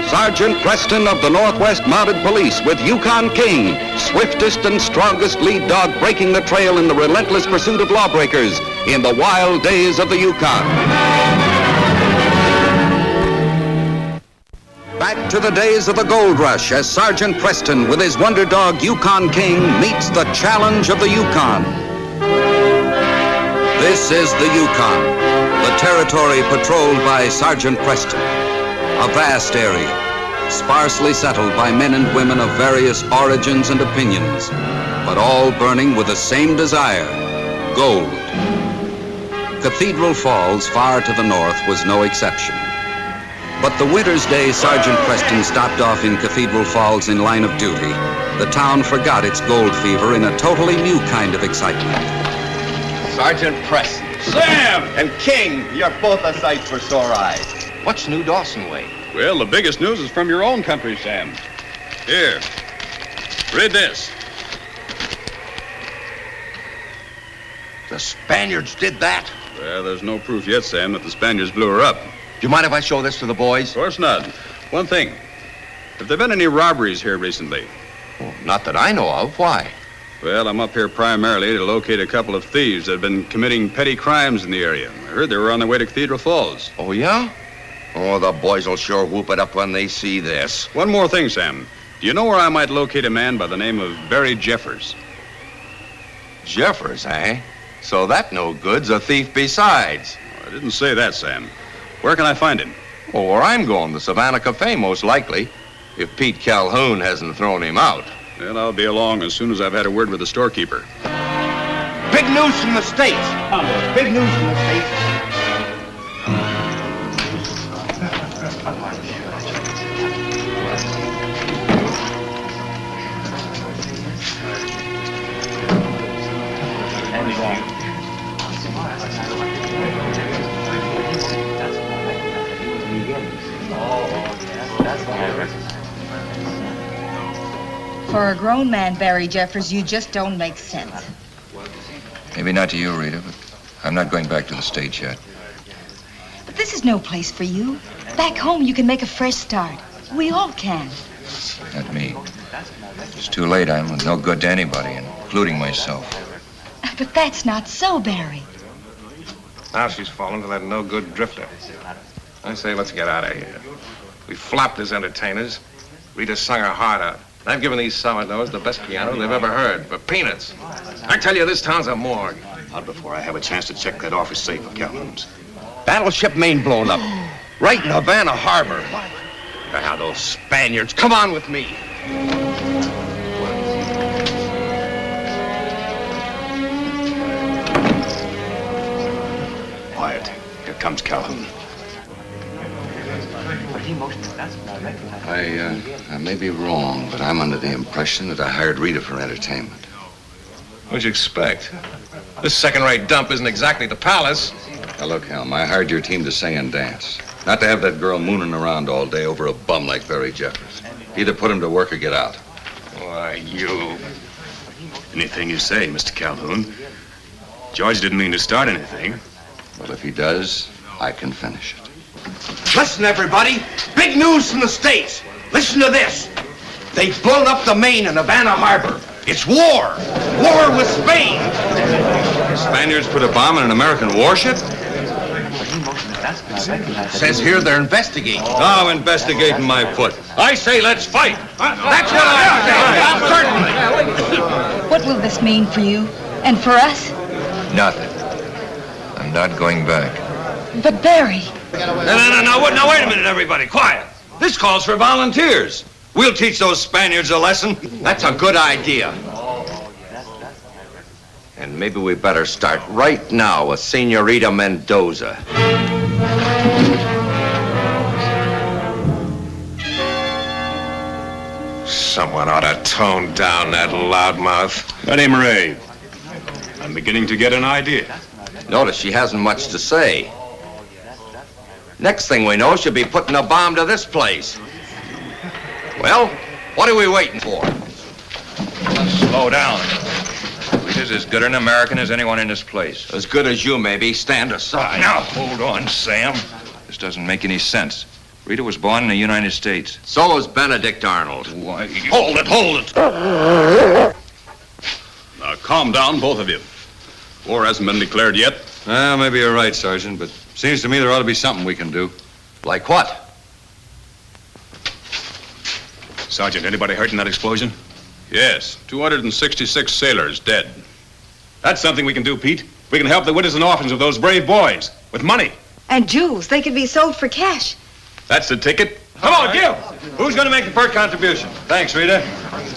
Sergeant Preston of the Northwest Mounted Police with Yukon King, swiftest and strongest lead dog breaking the trail in the relentless pursuit of lawbreakers in the wild days of the Yukon. Back to the days of the gold rush as Sergeant Preston with his wonder dog Yukon King meets the challenge of the Yukon. This is the Yukon, the territory patrolled by Sergeant Preston. A vast area, sparsely settled by men and women of various origins and opinions, but all burning with the same desire, gold. Cathedral Falls, far to the north, was no exception. But the winter's day Sergeant Preston stopped off in Cathedral Falls in line of duty, the town forgot its gold fever in a totally new kind of excitement. Sergeant Preston. Sam! And King, you're both a sight for sore eyes. What's New Dawson way? Well, the biggest news is from your own country, Sam. Here, read this. The Spaniards did that? Well, there's no proof yet, Sam, that the Spaniards blew her up. Do you mind if I show this to the boys? Of course not. One thing, have there been any robberies here recently? Oh, not that I know of. Why? Well, I'm up here primarily to locate a couple of thieves that have been committing petty crimes in the area. I heard they were on their way to Cathedral Falls. Oh, yeah? Oh, the boys will sure whoop it up when they see this. One more thing, Sam. Do you know where I might locate a man by the name of Barry Jeffers? Jeffers, eh? So that no good's a thief besides. I didn't say that, Sam. Where can I find him? Oh, where I'm going, the Savannah Cafe, most likely. If Pete Calhoun hasn't thrown him out. Well, I'll be along as soon as I've had a word with the storekeeper. Big news from the States. Big news from the States. For a grown man, Barry Jeffers, you just don't make sense. Maybe not to you, Rita, but I'm not going back to the States yet. But this is no place for you. Back home, you can make a fresh start. We all can. Not me. It's too late. I'm no good to anybody, including myself. But that's not so, Barry. Now she's fallen to that no-good drifter. I say, let's get out of here. We flopped as entertainers. Rita sung her heart out. I've given these sourdoughs the best piano they've ever heard, for peanuts. I tell you, this town's a morgue. Not before I have a chance to check that office safe of Calhoun's. Battleship Maine blown up. Right in Havana Harbor. Now, those Spaniards. Come on with me. Quiet. Here comes Calhoun. I may be wrong, but I'm under the impression that I hired Rita for entertainment. What'd you expect? This second-rate dump isn't exactly the palace. Now, look, Helm, I hired your team to sing and dance. Not to have that girl mooning around all day over a bum like Barry Jeffers. Either put him to work or get out. Why, you... Anything you say, Mr. Calhoun. George didn't mean to start anything. Well, if he does, I can finish it. Listen, everybody. Big news from the States. Listen to this. They've blown up the Maine and Havana Harbor. It's war. War with Spain. The Spaniards put a bomb in an American warship? Says here they're investigating. Oh, investigating my foot. I say let's fight. That's what I say. Certainly. What will this mean for you? And for us? Nothing. I'm not going back. But Barry... No, wait a minute, everybody. Quiet. This calls for volunteers. We'll teach those Spaniards a lesson. That's a good idea. And maybe we better start right now with Senorita Mendoza. Someone ought to tone down that loudmouth. Eddie Murray. I'm beginning to get an idea. Notice she hasn't much to say. Next thing we know, she'll be putting a bomb to this place. Well, what are we waiting for? Slow down. is as good an American as anyone in this place. As good as you, maybe. Stand aside. Now, hold on, Sam. This doesn't make any sense. Rita was born in the United States. So was Benedict Arnold. Why? Hold it! Now, calm down, both of you. War hasn't been declared yet. Well, maybe you're right, Sergeant, but seems to me there ought to be something we can do. Like what? Sergeant, anybody hurt in that explosion? Yes, 266 sailors dead. That's something we can do, Pete. We can help the widows and orphans of those brave boys with money. And jewels, they could be sold for cash. That's the ticket. Come on, give! Who's going to make the first contribution? Thanks, Rita.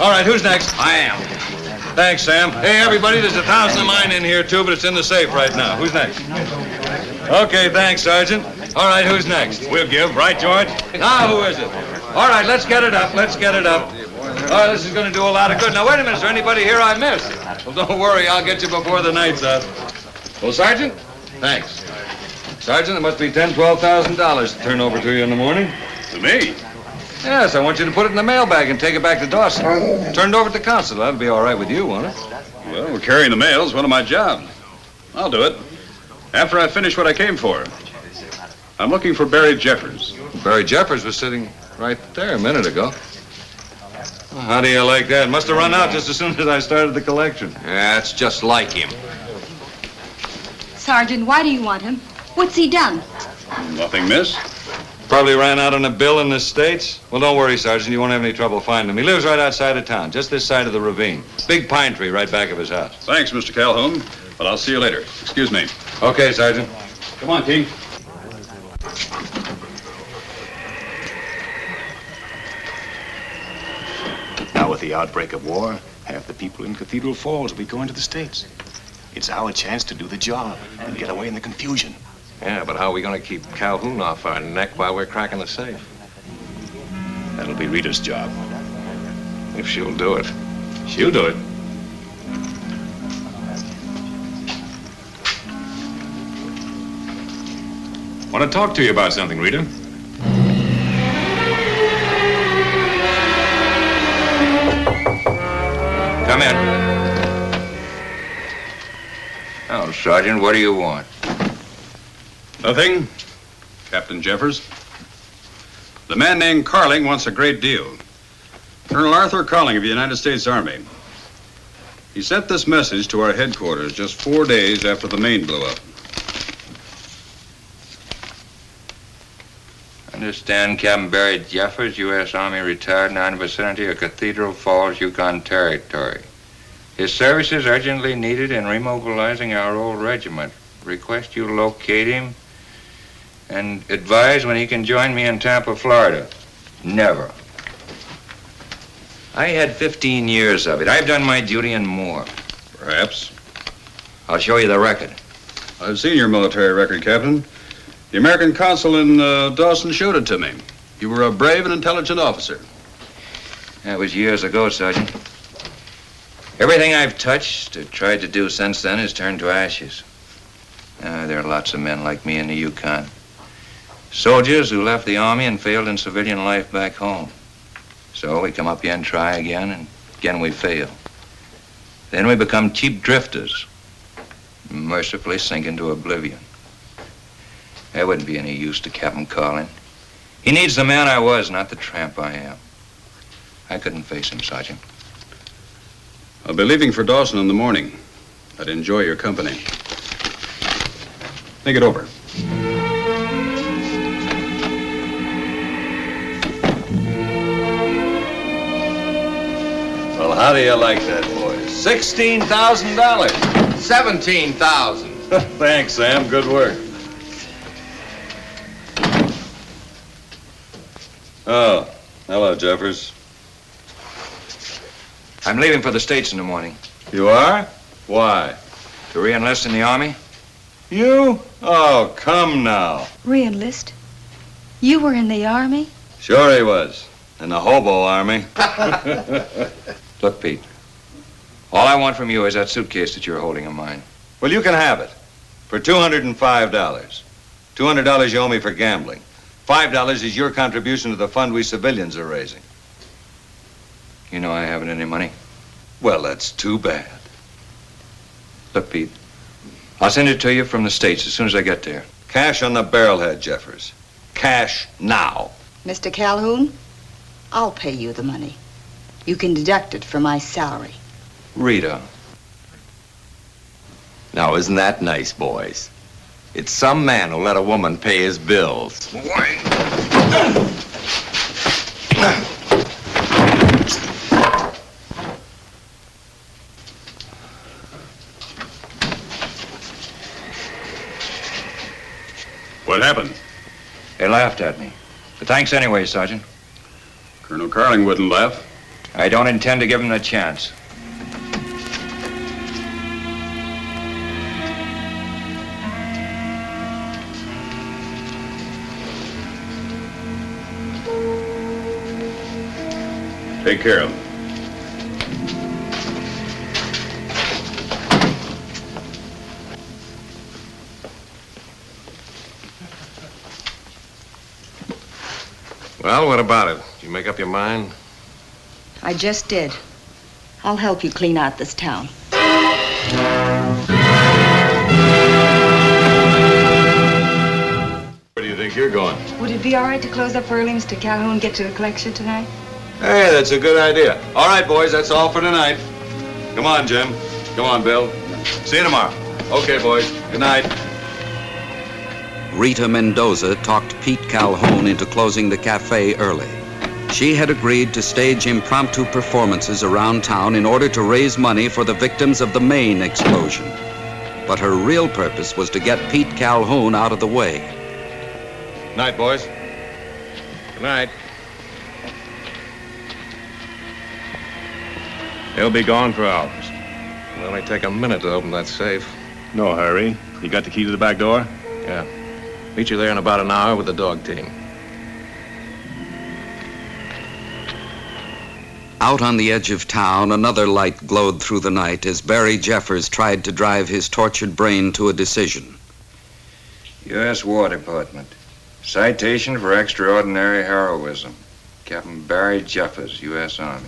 All right, who's next? I am. Thanks, Sam. Hey, everybody, there's 1,000 of mine in here, too, but it's in the safe right now. Who's next? Okay, thanks, Sergeant. All right, who's next? We'll give, right, George? Now, who is it? All right, let's get it up. Let's get it up. All right, this is going to do a lot of good. Now, wait a minute. Is there anybody here I missed? Well, don't worry. I'll get you before the night's up. Well, Sergeant, thanks. Sergeant, there must be $10,000, $12,000 to turn over to you in the morning. To me? Yes, I want you to put it in the mailbag and take it back to Dawson. Turn it over to the consul. That'll be all right with you, won't it? Well, we're carrying the mail. It's one of my jobs. I'll do it. After I finish what I came for. I'm looking for Barry Jeffers. Barry Jeffers was sitting right there a minute ago. Well, how do you like that? Must have run out just as soon as I started the collection. Yeah, it's just like him. Sergeant, why do you want him? What's he done? Nothing, miss. Probably ran out on a bill in the States. Well, don't worry, Sergeant. You won't have any trouble finding him. He lives right outside of town, just this side of the ravine. Big pine tree right back of his house. Thanks, Mr. Calhoun. But I'll see you later. Excuse me. Okay, Sergeant. Come on, King. Now, with the outbreak of war, half the people in Cathedral Falls will be going to the States. It's our chance to do the job and get away in the confusion. Yeah, but how are we going to keep Calhoun off our neck while we're cracking the safe? That'll be Rita's job. If she'll do it. She'll do it. Want to talk to you about something, Rita. Come in. Oh, Sergeant, what do you want? Nothing, Captain Jeffers. The man named Carling wants a great deal. Colonel Arthur Carling of the United States Army. He sent this message to our headquarters just 4 days after the Maine blew up. Understand Captain Barry Jeffers, U.S. Army retired, now in the vicinity of Cathedral Falls, Yukon Territory. His services urgently needed in remobilizing our old regiment. Request you locate him and advise when he can join me in Tampa, Florida. Never. I had 15 years of it. I've done my duty and more. Perhaps. I'll show you the record. I've seen your military record, Captain. The American consul in Dawson showed it to me. You were a brave and intelligent officer. That was years ago, Sergeant. Everything I've touched or tried to do since then has turned to ashes. There are lots of men like me in the Yukon. Soldiers who left the Army and failed in civilian life back home. So we come up here and try again, and again we fail. Then we become cheap drifters, and mercifully sink into oblivion. There wouldn't be any use to Captain Carling. He needs the man I was, not the tramp I am. I couldn't face him, Sergeant. I'll be leaving for Dawson in the morning. I'd enjoy your company. Think it over. Well, how do you like that, boys? $16,000. $17,000. Thanks, Sam. Good work. Oh, hello, Jeffers. I'm leaving for the States in the morning. You are? Why? To re-enlist in the Army? You? Oh, come now. Re-enlist? You were in the Army? Sure he was. In the hobo army. Look, Pete. All I want from you is that suitcase that you're holding in mine. Well, you can have it. For $205. $200 you owe me for gambling. $5 is your contribution to the fund we civilians are raising. You know I haven't any money. Well, that's too bad. Look, Pete, I'll send it to you from the States as soon as I get there. Cash on the barrelhead, Jeffers. Cash now. Mr. Calhoun, I'll pay you the money. You can deduct it from my salary. Rita. Now, isn't that nice, boys? It's some man who let a woman pay his bills. What happened? They laughed at me. But thanks anyway, Sergeant. Colonel Carling wouldn't laugh. I don't intend to give him a chance. Take care of him. Well, what about it? Did you make up your mind? I just did. I'll help you clean out this town. Where do you think you're going? Would it be all right to close up early, Mr. Calhoun, and get to the collection tonight? Hey, that's a good idea. All right, boys, that's all for tonight. Come on, Jim. Come on, Bill. See you tomorrow. Okay, boys. Good night. Rita Mendoza talked Pete Calhoun into closing the cafe early. She had agreed to stage impromptu performances around town in order to raise money for the victims of the Maine explosion. But her real purpose was to get Pete Calhoun out of the way. Night, boys. Good night. They'll be gone for hours. It'll only take a minute to open that safe. No hurry. You got the key to the back door? Yeah. Meet you there in about an hour with the dog team. Out on the edge of town, another light glowed through the night as Barry Jeffers tried to drive his tortured brain to a decision. U.S. War Department. Citation for extraordinary heroism. Captain Barry Jeffers, U.S. Army.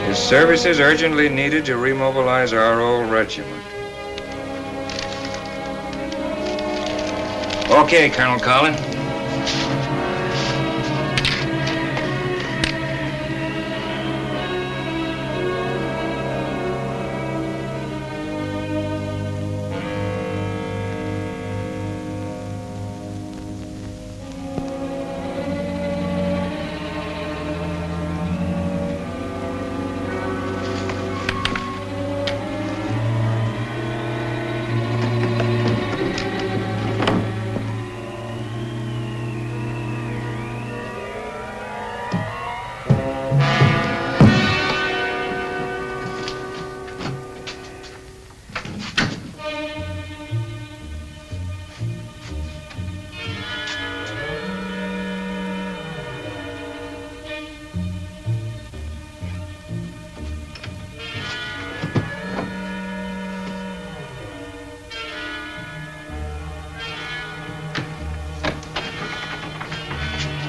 His services urgently needed to remobilize our old regiment. Okay, Colonel Collin.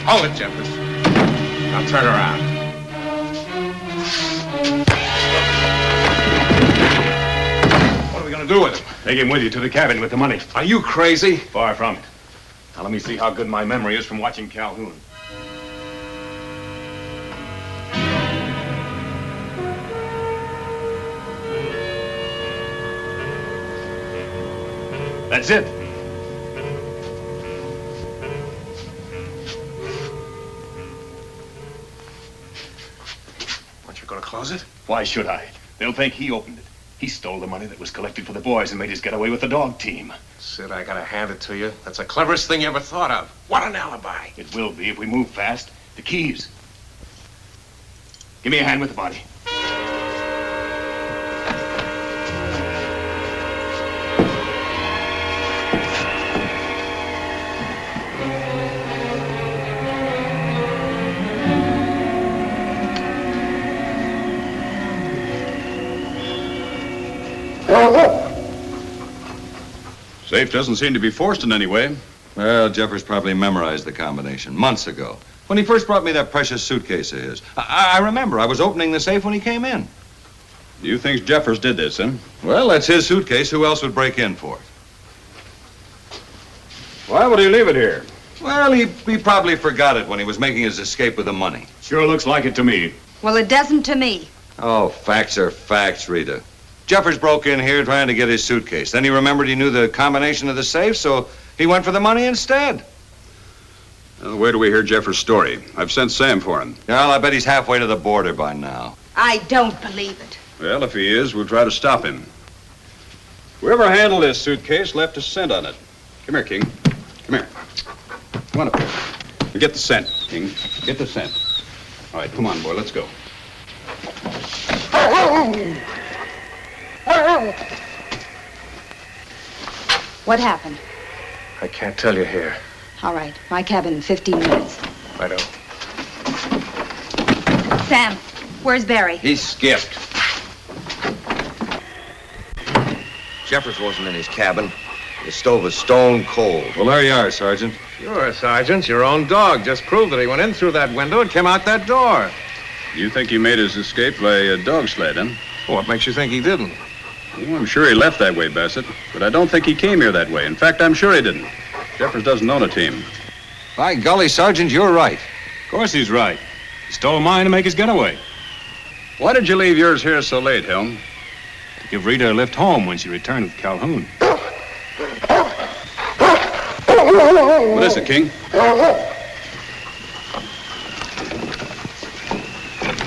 Hold it, Jeffers. Now turn around. What are we going to do with him? Take him with you to the cabin with the money. Are you crazy? Far from it. Now let me see how good my memory is from watching Calhoun. That's it. Gonna close it? Why should I? They'll think he opened it. He stole the money that was collected for the boys and made his getaway with the dog team. Sid, I gotta hand it to you. That's the cleverest thing you ever thought of. What an alibi. It will be if we move fast. The keys. Give me a hand with the body. Safe doesn't seem to be forced in any way. Well, Jeffers probably memorized the combination months ago. When he first brought me that precious suitcase of his. I remember. I was opening the safe when he came in. You think Jeffers did this, huh? Well, that's his suitcase. Who else would break in for it? Why would he leave it here? Well, he probably forgot it when he was making his escape with the money. Sure looks like it to me. Well, it doesn't to me. Oh, facts are facts, Rita. Jeffers broke in here trying to get his suitcase. Then he remembered he knew the combination of the safe, so he went for the money instead. Well, where do we hear Jeffers' story? I've sent Sam for him. Well, I bet he's halfway to the border by now. I don't believe it. Well, if he is, we'll try to stop him. Whoever handled this suitcase left a scent on it. Come here, King. Come here. Come on up here. Get the scent, King. Get the scent. All right, come on, boy. Let's go. What happened? I can't tell you here. All right, my cabin in 15 minutes. I don't. Sam, where's Barry? He skipped. Jeffers wasn't in his cabin. The stove is stone cold. Well, there you are, Sergeant. Sure, Sergeant. Your own dog just proved that he went in through that window and came out that door. You think he made his escape by a dog sled, huh? What makes you think he didn't? Well, I'm sure he left that way, Bassett. But I don't think he came here that way. In fact, I'm sure he didn't. Jeffers doesn't own a team. By golly, Sergeant, you're right. Of course he's right. He stole mine to make his getaway. Why did you leave yours here so late, Helm? To give Rita a lift home when she returned with Calhoun. What is it, King?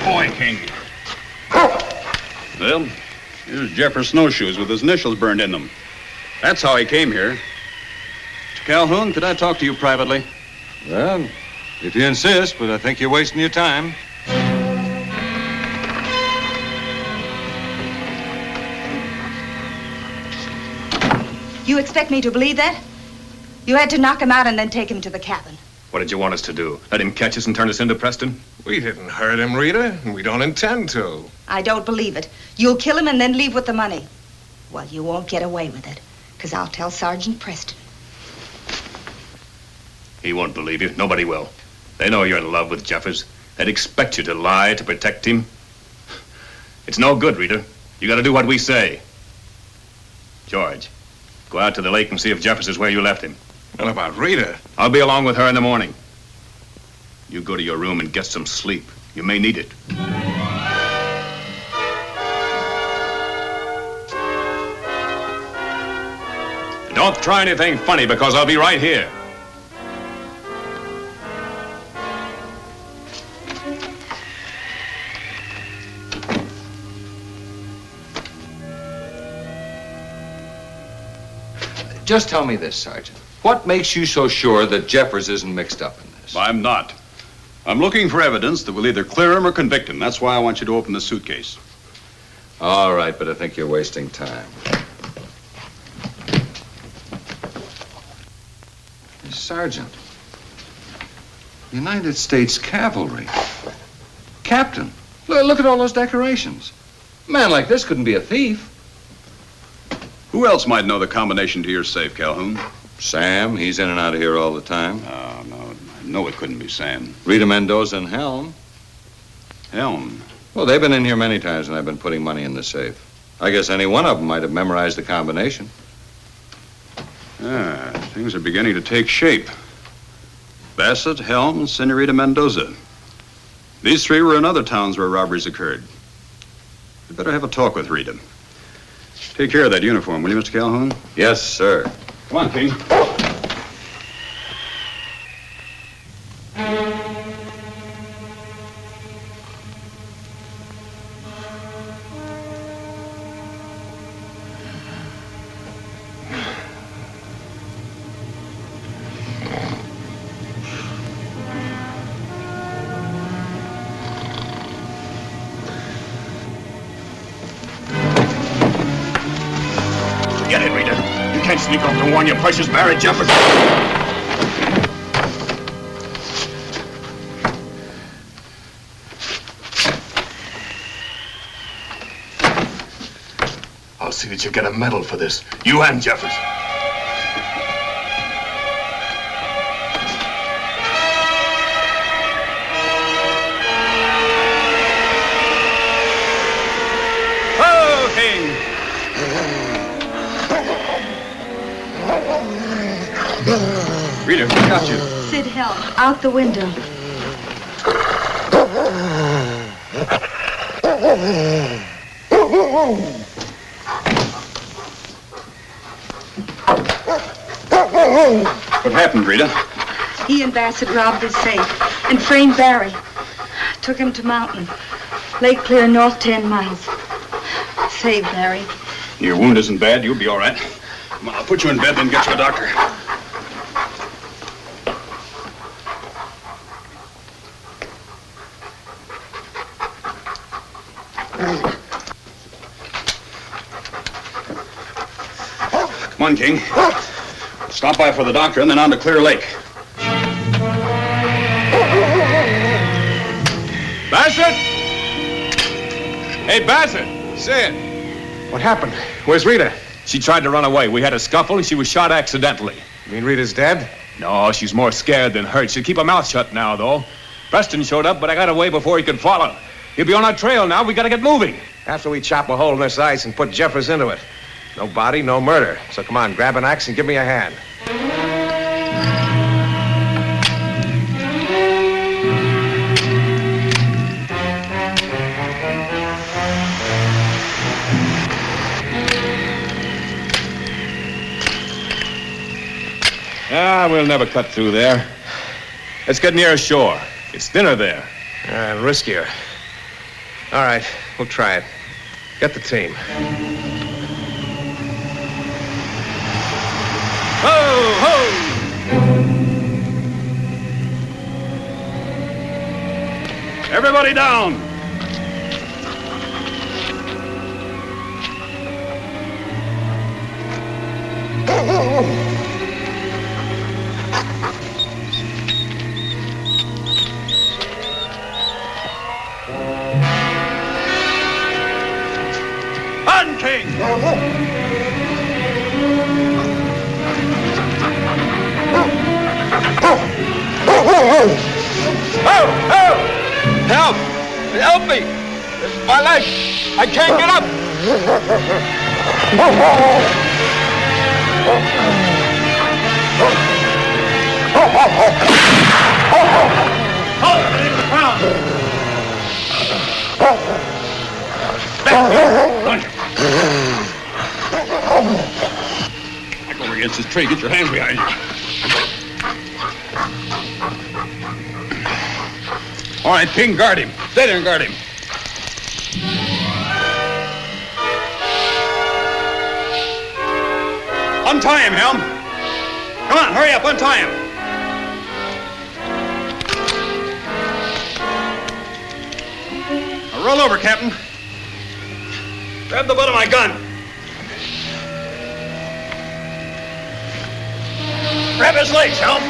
Boy, King. Well, here's Jeffers' snowshoes with his initials burned in them. That's how he came here. Mr. Calhoun, could I talk to you privately? Well, if you insist, but I think you're wasting your time. You expect me to believe that? You had to knock him out and then take him to the cabin. What did you want us to do? Let him catch us and turn us into Preston? We didn't hurt him, Rita, and we don't intend to. I don't believe it. You'll kill him and then leave with the money. Well, you won't get away with it, because I'll tell Sergeant Preston. He won't believe you. Nobody will. They know you're in love with Jeffers. They'd expect you to lie to protect him. It's no good, Rita. You gotta do what we say. George, go out to the lake and see if Jeffers is where you left him. What about Rita? I'll be along with her in the morning. You go to your room and get some sleep. You may need it. And don't try anything funny, because I'll be right here. Just tell me this, Sergeant. What makes you so sure that Jeffers isn't mixed up in this? I'm not. I'm looking for evidence that will either clear him or convict him. That's why I want you to open the suitcase. All right, but I think you're wasting time. Sergeant, United States Cavalry. Captain, look at all those decorations. A man like this couldn't be a thief. Who else might know the combination to your safe, Calhoun? Sam, he's in and out of here all the time. Oh, no, I know it couldn't be Sam. Rita Mendoza and Helm. Helm? Well, they've been in here many times when I've been putting money in the safe. I guess any one of them might have memorized the combination. Ah, things are beginning to take shape. Bassett, Helm, Senorita Mendoza. These three were in other towns where robberies occurred. You'd better have a talk with Rita. Take care of that uniform, will you, Mr. Calhoun? Yes, sir. Come on, King. Get it, Rita. You can't sneak off to warn your precious Barry Jeffers. I'll see that you get a medal for this. You and Jeffers. Rita, what got you? Sid, help. Out the window. What happened, Rita? He and Bassett robbed his safe and framed Barry. Took him to Mountain. Lake Clear, north 10 miles. Save Barry. Your wound isn't bad. You'll be all right. Come on, I'll put you in bed, then get you a doctor. Come on, King. Stop by for the doctor and then on to Clear Lake. Bassett! Hey, Bassett! Sid! What happened? Where's Rita? She tried to run away. We had a scuffle and she was shot accidentally. You mean Rita's dead? No, she's more scared than hurt. She'll keep her mouth shut now, though. Preston showed up, but I got away before he could follow. He'll be on our trail now. We gotta get moving. After we chop a hole in this ice and put Jeffers into it. No body, no murder. So come on, grab an axe and give me a hand. Ah, we'll never cut through there. Let's get near shore. It's thinner there. Riskier. All right, we'll try it. Get the team. Ho, ho! Everybody down! On, King! Help! Help me! My leg! I can't get up! Back over against this tree. Get your hands behind you. All right, King, guard him. Stay there and guard him. Untie him, Helm. Come on, hurry up, untie him. Now roll over, Captain. Grab the butt of my gun. Grab his legs, Helm.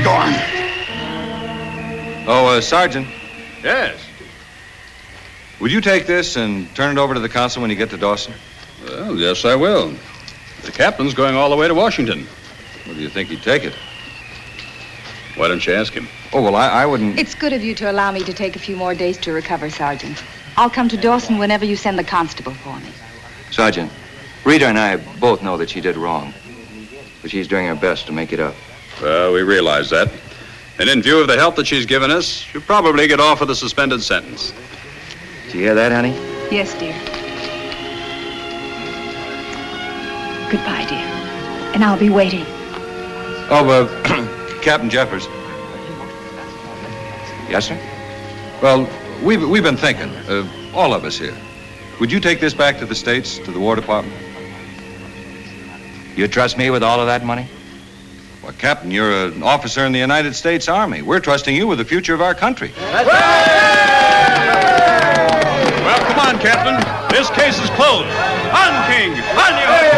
Go on. Oh, Sergeant, Yes. would you take this and turn it over to the consul when you get to Dawson? Well, yes, I will. The captain's going all the way to Washington. Well, do you think he'd take it? Why don't you ask him? Oh, well, I wouldn't... It's good of you to allow me to take a few more days to recover, Sergeant. I'll come to Dawson whenever you send the constable for me. Sergeant, Rita and I both know that she did wrong. But she's doing her best to make it up. Well, we realize that. And in view of the help that she's given us, she'll probably get off with a suspended sentence. Did you hear that, honey? Yes, dear. Goodbye, dear. And I'll be waiting. Oh, Captain Jeffers. Yes, sir? Well, we've been thinking, all of us here. Would you take this back to the States, to the War Department? You trust me with all of that money? Well, Captain, you're an officer in the United States Army. We're trusting you with the future of our country. Well, come on, Captain. This case is closed. On, King! On, you!